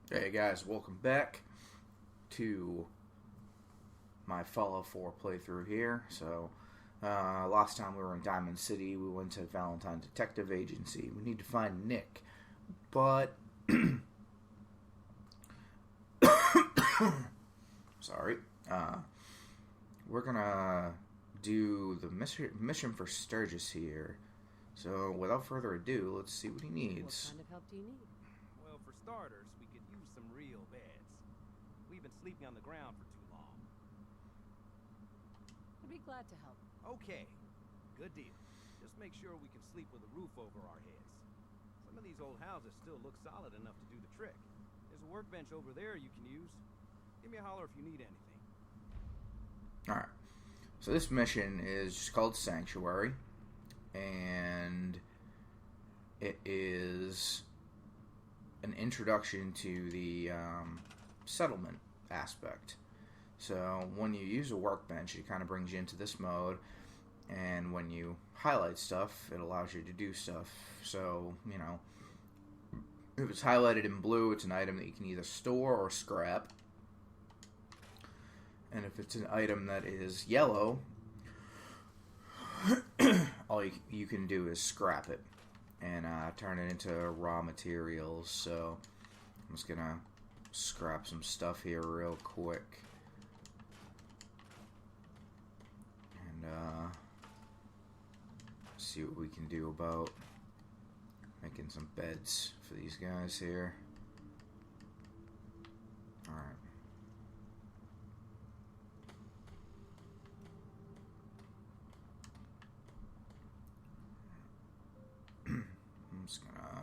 Hey guys, welcome back to my Fallout 4 playthrough here. Last time we were in Diamond City, we went to Valentine Detective Agency. We need to find Nick, but sorry, we're gonna do the mission for Sturges here. So, without further ado, let's see what he needs. What kind of help do you need? Well, for starters, we could use some real beds. We've been sleeping on the ground for too long. I'd be glad to help. Okay, good deal. Just make sure we can sleep with a roof over our heads. Some of these old houses still look solid enough to do the trick. There's a workbench over there you can use. Give me a holler if you need anything. Alright, so this mission is just called Sanctuary, and it is an introduction to the settlement aspect. So when you use a workbench, it kind of brings you into this mode, and when you highlight stuff, it allows you to do stuff. So, you know, if it's highlighted in blue, it's an item that you can either store or scrap. And if it's an item that is yellow, all you can do is scrap it and turn it into raw materials. So I'm just gonna scrap some stuff here real quick, and see what we can do about making some beds for these guys here. Alright. I'm just gonna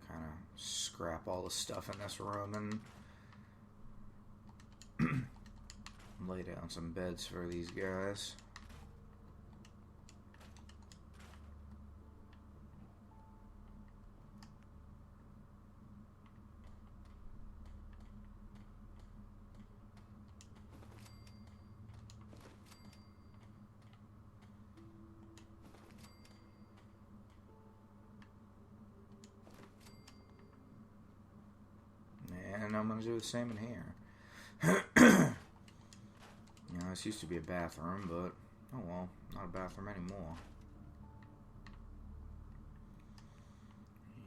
kind of scrap all the stuff in this room and lay down some beds for these guys. And I'm going to do the same in here. You know, this used to be a bathroom, but oh well, not a bathroom anymore.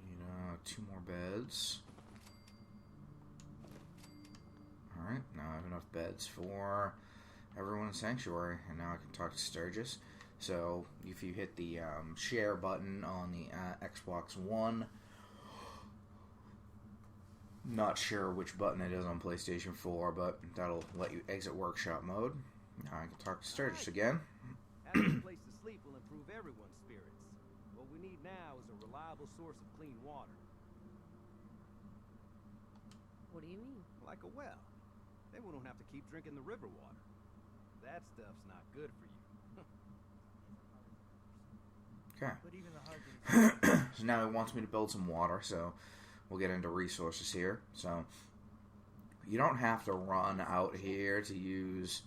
Need 2 more beds. Alright, now I have enough beds for everyone in Sanctuary, and now I can talk to Sturges. So, if you hit the share button on the Xbox One, not sure which button it is on PlayStation 4, but that'll let you exit workshop mode. Now I can talk to Sturges again. Having a place to sleep will improve everyone's spirits. What we need now is a reliable source of clean water. What do you mean? Like a well. Then we don't have to keep drinking the river water. That stuff's not good for you. Okay. But even the hard So now he wants me to build some water, so we'll get into resources here. So you don't have to run out here to use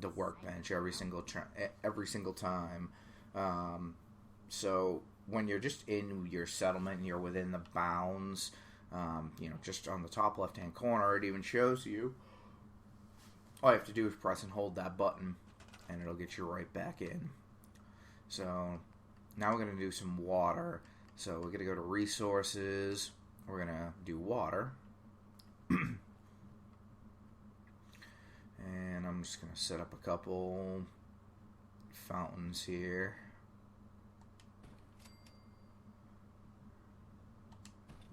the workbench every single time. So when you're just in your settlement and you're within the bounds, just on the top left-hand corner, it even shows you. All you have to do is press and hold that button, and it'll get you right back in. So now we're going to do some water. So we're going to go to resources. We're going to do water. And I'm just going to set up a couple fountains here.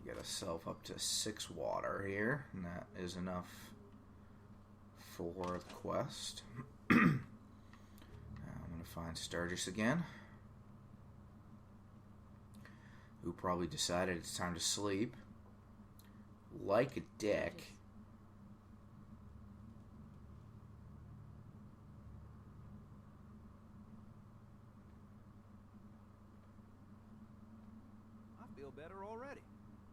Get yourself up to 6 water here, and that is enough for the quest. Now I'm going to find Sturges again, who probably decided it's time to sleep. Like a dick. I feel better already,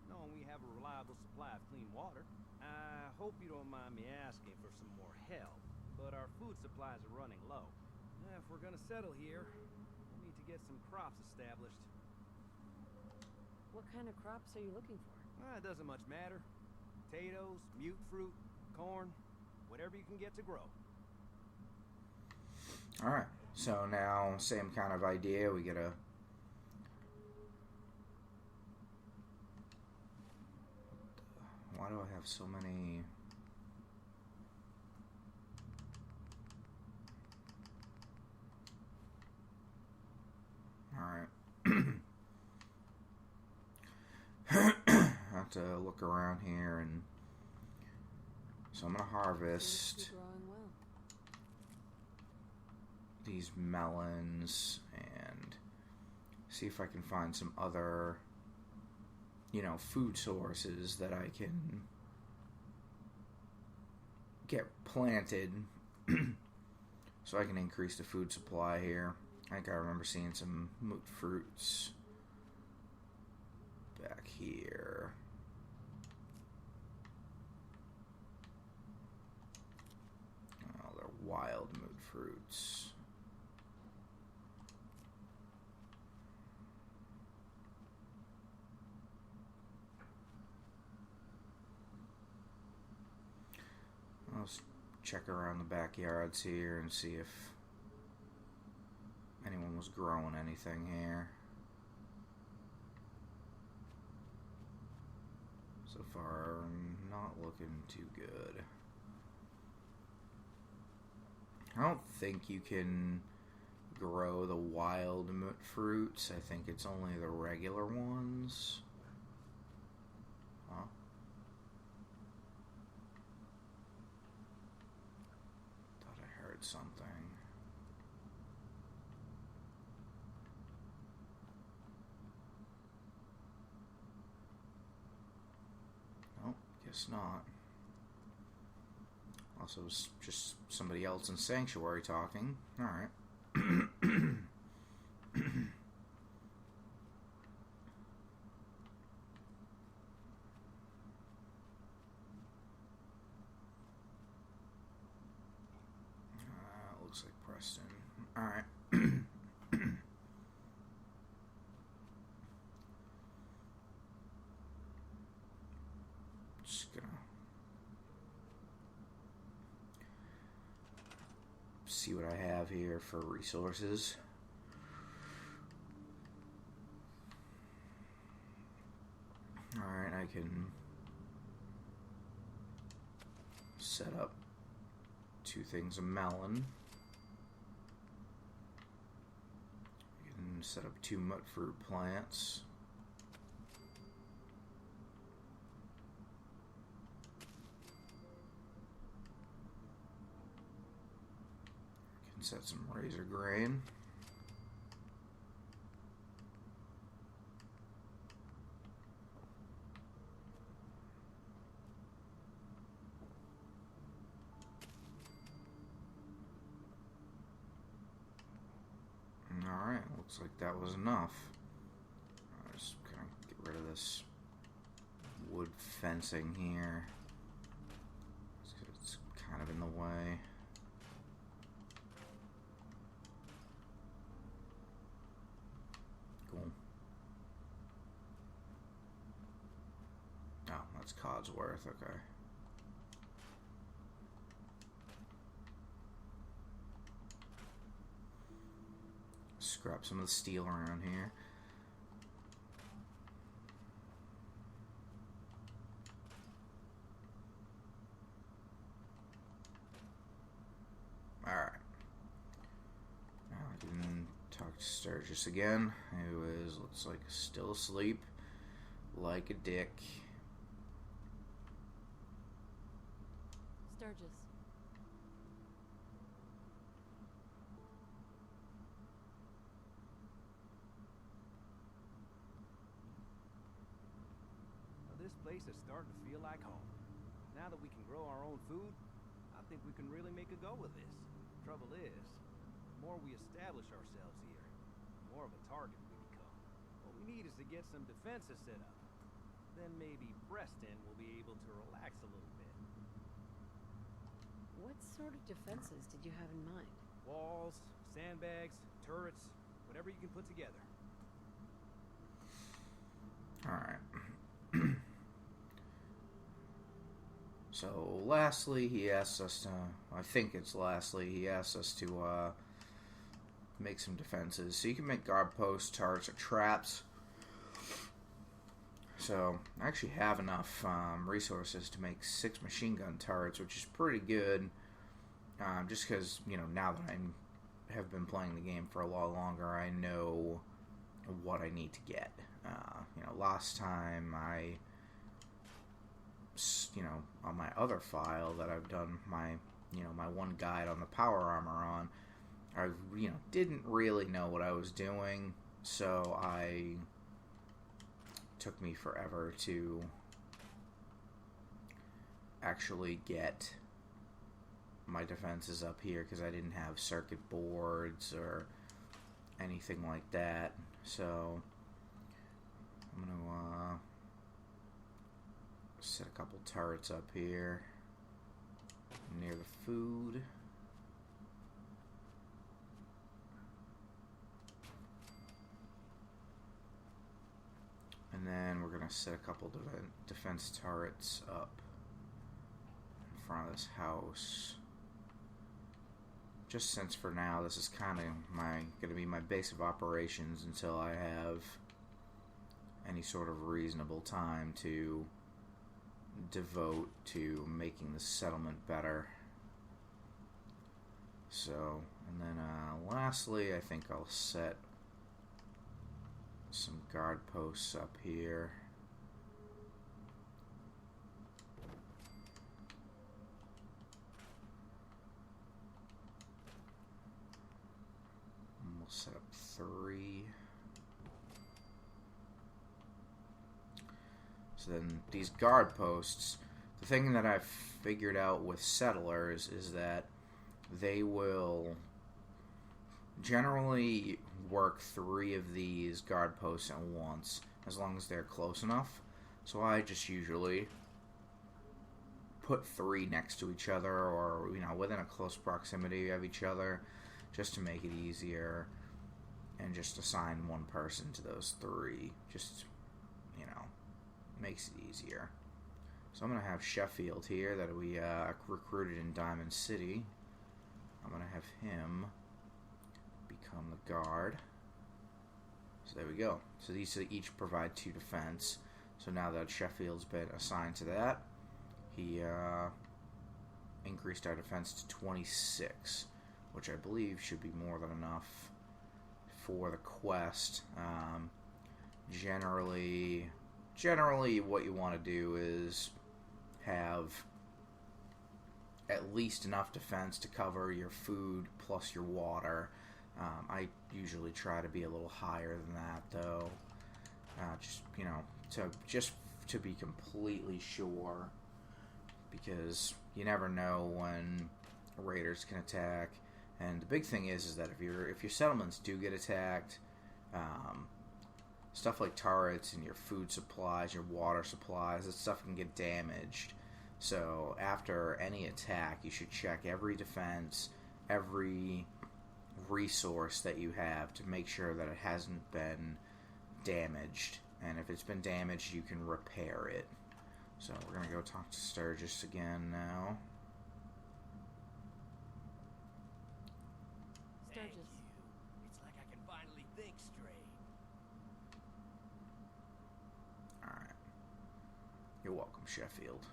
knowing we have a reliable supply of clean water. I hope you don't mind me asking for some more help, but our food supplies are running low. If we're gonna settle here, we'll need to get some crops established. What kind of crops are you looking for? It doesn't much matter. Potatoes, mute fruit, corn, whatever you can get to grow. Alright, so now, same kind of idea. We get a... Why do I have so many... Alright. I have to look around here, and so I'm gonna harvest Seems to be growing well. these melons and see if I can find some other, food sources that I can get planted so I can increase the food supply here. I think I remember seeing some moot fruits back here. Oh, they're wild moot fruits. I'll check around the backyards here and see if anyone was growing anything here. So far, not looking too good. I don't think you can grow the wild moot fruits. I think it's only the regular ones. Huh? Thought I heard something. Nope, guess not. Also, it was just somebody else in Sanctuary talking. Alright. Looks like Preston. Alright. Just gonna see what I have here for resources. Alright, I can set up 2 things of melon. I can set up 2 mut fruit plants. I can set some razor grain. Alright, looks like that was enough. I'm just gonna get rid of this wood fencing here. It's kind of in the way. Cool. Oh, that's Codsworth, okay. Scrap some of the steel around here. Alright. Now I can talk to Sturges again, who is, looks like, still asleep. Like a dick. Sturges. This place is starting to feel like home. Now that we can grow our own food, I think we can really make a go of this. Trouble is, the more we establish ourselves here, the more of a target we become. What we need is to get some defenses set up. Then maybe Preston will be able to relax a little bit. What sort of defenses did you have in mind? Walls, sandbags, turrets, whatever you can put together. Alright. So lastly, he asks us to, I think it's lastly, he asks us to make some defenses. So you can make guard posts, turrets, or traps. So I actually have enough resources to make 6 machine gun turrets, which is pretty good. Just because, now that I have been playing the game for a lot longer, I know what I need to get. Last time on my other file that I've done my one guide on the power armor on, I didn't really know what I was doing, so took me forever to actually get my defenses up here because I didn't have circuit boards or anything like that. So I'm gonna set a couple turrets up here near the food. And then we're going to set a couple defense turrets up in front of this house. Just since for now this is kind of going to be my base of operations until I have any sort of reasonable time to devote to making the settlement better. So, and then lastly, I think I'll set some guard posts up here. And we'll set up 3. So then these guard posts, the thing that I've figured out with settlers is that they will generally work 3 of these guard posts at once, as long as they're close enough. So I just usually put 3 next to each other, or within a close proximity of each other, just to make it easier, and just assign one person to those 3. Just makes it easier. So I'm gonna have Sheffield here that we recruited in Diamond City. I'm gonna have him become the guard. So there we go. So these each provide 2 defense. So now that Sheffield's been assigned to that, he increased our defense to 26, which I believe should be more than enough for the quest. Generally what you want to do is have at least enough defense to cover your food plus your water. I usually try to be a little higher than that, though. Just to be completely sure, because you never know when raiders can attack. And the big thing is that if your settlements do get attacked, stuff like turrets and your food supplies, your water supplies, that stuff can get damaged. So after any attack, you should check every defense, every resource that you have to make sure that it hasn't been damaged. And if it's been damaged, you can repair it. So we're going to go talk to Sturges again now. Sturges. It's like I can finally think straight. Alright. You're welcome, Sheffield.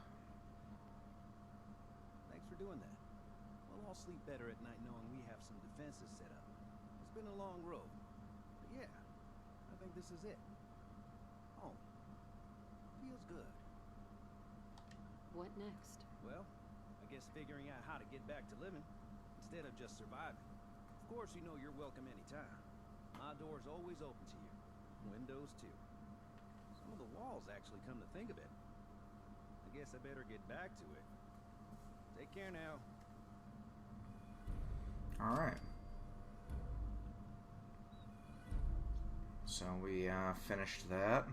Thanks for doing that. We'll all sleep better at night knowing we have some defenses set up. It's been a long road. But yeah, I think this is it. Home. Feels good. What next? Well, I guess figuring out how to get back to living instead of just surviving. Of course, you're welcome anytime. My door's always open to you. Windows, too. Some of the walls actually come to think of it. I guess I better get back to it. Take care now. Alright. So we finished that.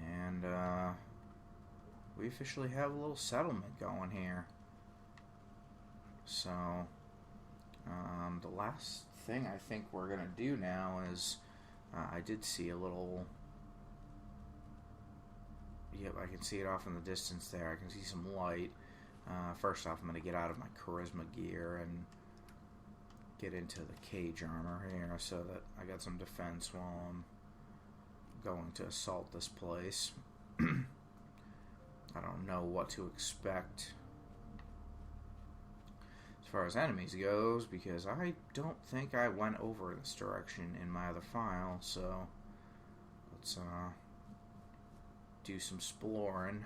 And we officially have a little settlement going here. So the last thing I think we're going to do now is I did see a little Yep, I can see it off in the distance there. I can see some light. First off, I'm going to get out of my charisma gear and get into the cage armor here so that I got some defense while I'm going to assault this place. I don't know what to expect as far as enemies goes, because I don't think I went over this direction in my other file, so let's do some exploring.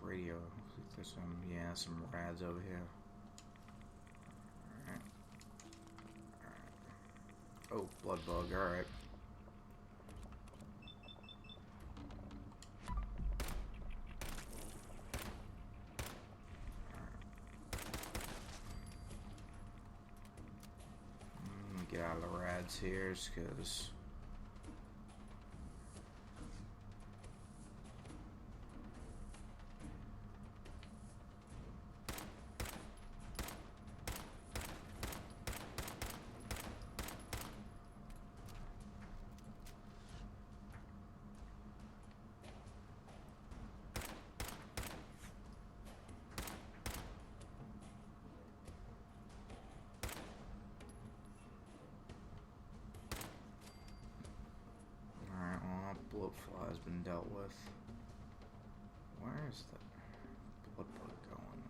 Radio. There's some rads over here. Alright. Oh, blood bug, alright. Get out of the rads here, just because. Bloatfly has been dealt with. Where's the blood bug going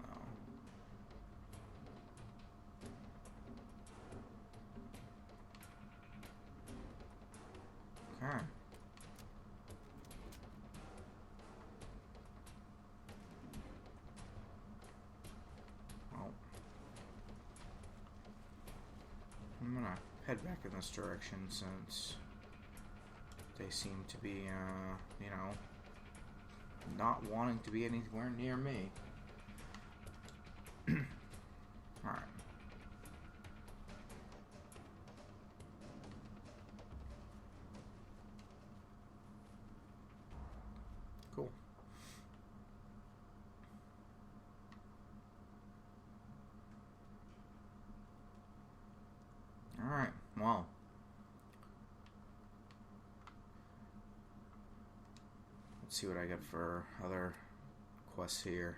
though? Okay. Well, I'm gonna head back in this direction since they seem to be, you know, not wanting to be anywhere near me. Alright. Cool. Alright, well. Let's see what I got for other quests here.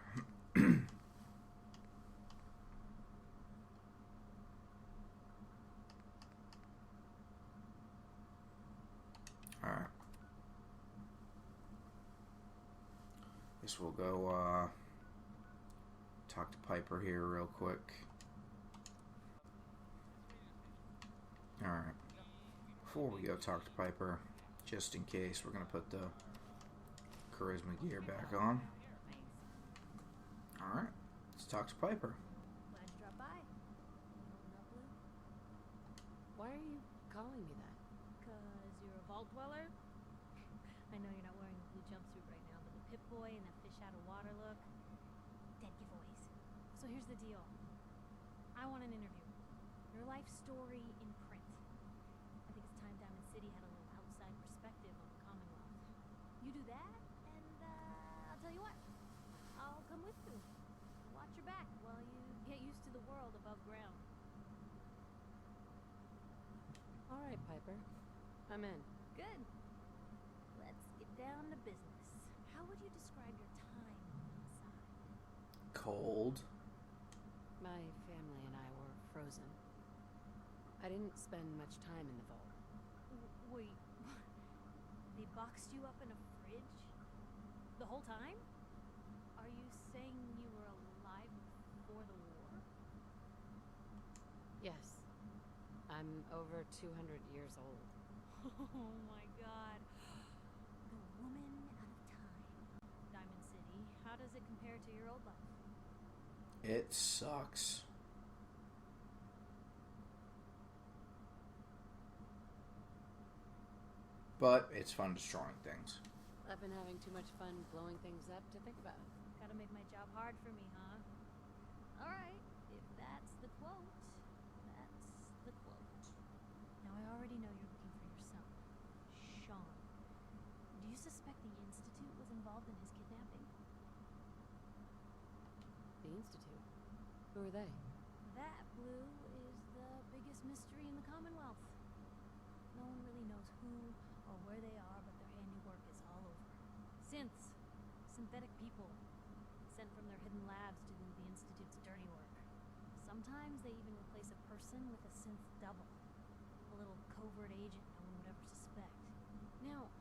Alright. Guess we'll go talk to Piper here real quick. Alright. Before we go talk to Piper, just in case, we're going to put the charisma gear back on. Alright, let's talk to Piper. Glad you dropped by. Why are you calling me that? Because you're a vault dweller? I know you're not wearing a blue jumpsuit right now, but the Pip-Boy and the fish out of water look, dead giveaways. So here's the deal. I want an interview. Your life story in print. I think it's time Diamond City had a little outside perspective on the Commonwealth. You do that, and I'll tell you what. I'll come with you. Watch your back while you get used to the world above ground. All right, Piper. I'm in. Good. Let's get down to business. How would you describe your time inside? Cold. My family and I were frozen. I didn't spend much time in the vault. Wait, they boxed you up in a fridge? The whole time? Are you saying you were alive before the war? Yes. I'm over 200 years old. Oh my god. The woman out of time. Diamond City, how does it compare to your old life? It sucks. But it's fun destroying things. I've been having too much fun blowing things up to think about. Gotta make my job hard for me, huh? Alright, if that's the quote, that's the quote. Now I already know you're looking for your son, Sean. Do you suspect the involved in his kidnapping. The Institute. Who are they? That, Blue, is the biggest mystery in the Commonwealth. No one really knows who or where they are, but their handiwork is all over. Synths. Synthetic people. Sent from their hidden labs to do the Institute's dirty work. Sometimes they even replace a person with a synth double. A little covert agent no one would ever suspect. Now,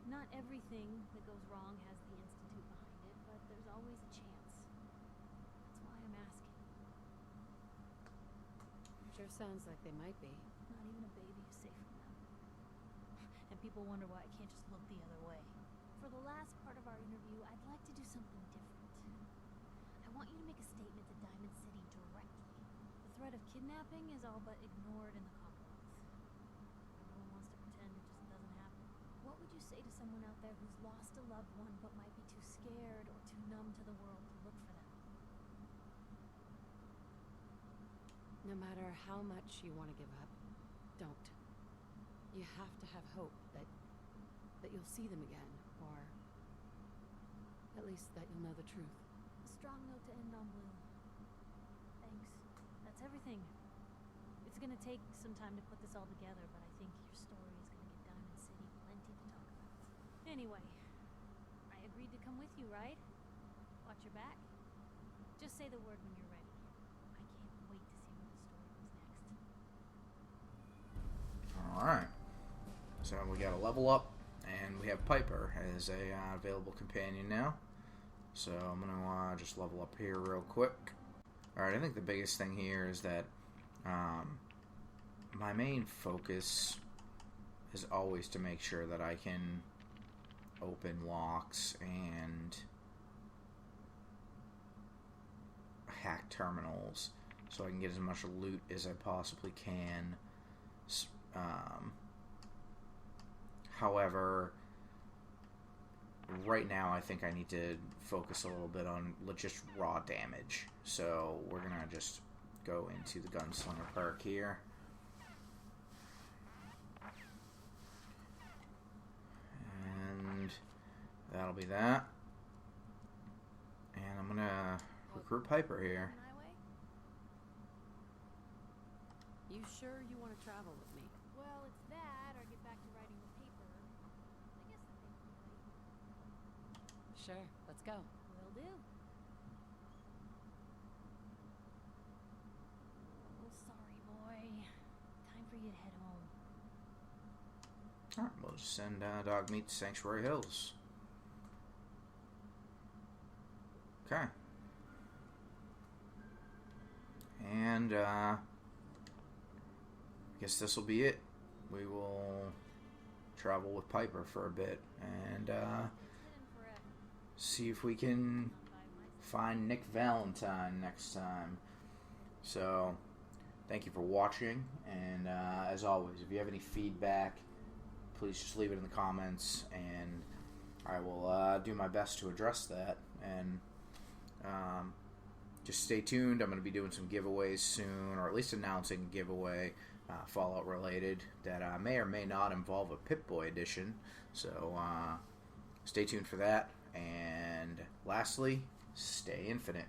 not everything that goes wrong has the Institute behind it, but there's always a chance. That's why I'm asking. Sure sounds like they might be. Not even a baby is safe from them. And people wonder why I can't just look the other way. For the last part of our interview, I'd like to do something different. I want you to make a statement to Diamond City directly. The threat of kidnapping is all but ignored in the Commonwealth. Everyone wants to pretend it just doesn't happen. What would you say to someone out there who's lost a loved one but might be too scared or too numb to the world to look for them? No matter how much you want to give up, don't. You have to have hope that you'll see them again, or at least that you'll know the truth. A strong note to end on, Blue. Thanks. That's everything. It's gonna take some time to put this all together, but I think your story is gonna get Diamond City plenty to talk about. Anyway, I agreed to come with you, right? Watch your back. Just say the word when you're ready. I can't wait to see where the story goes next. Alright. So we got a level up, and we have Piper as a available companion now. So I'm going to just level up here real quick. Alright, I think the biggest thing here is that my main focus is always to make sure that I can open locks and hack terminals so I can get as much loot as I possibly can. However, right now I think I need to focus a little bit on just raw damage. So we're going to just go into the Gunslinger perk here. And that'll be that. And I'm going to recruit Piper here. You sure you want to travel with me? Well, it's that, or get back to writing the paper. I guess the paper will wait. Sure, let's go. Will do. Oh, sorry, boy. Time for you to head home. Alright, we'll just send Dog Meat to Sanctuary Hills. Okay. And, I guess this will be it. We will travel with Piper for a bit and see if we can find Nick Valentine next time. So, thank you for watching, and as always, if you have any feedback, please just leave it in the comments, and I will do my best to address that. And just stay tuned. I'm going to be doing some giveaways soon, or at least announcing a giveaway, Fallout related, that may or may not involve a Pip-Boy edition. So stay tuned for that. And lastly, stay infinite.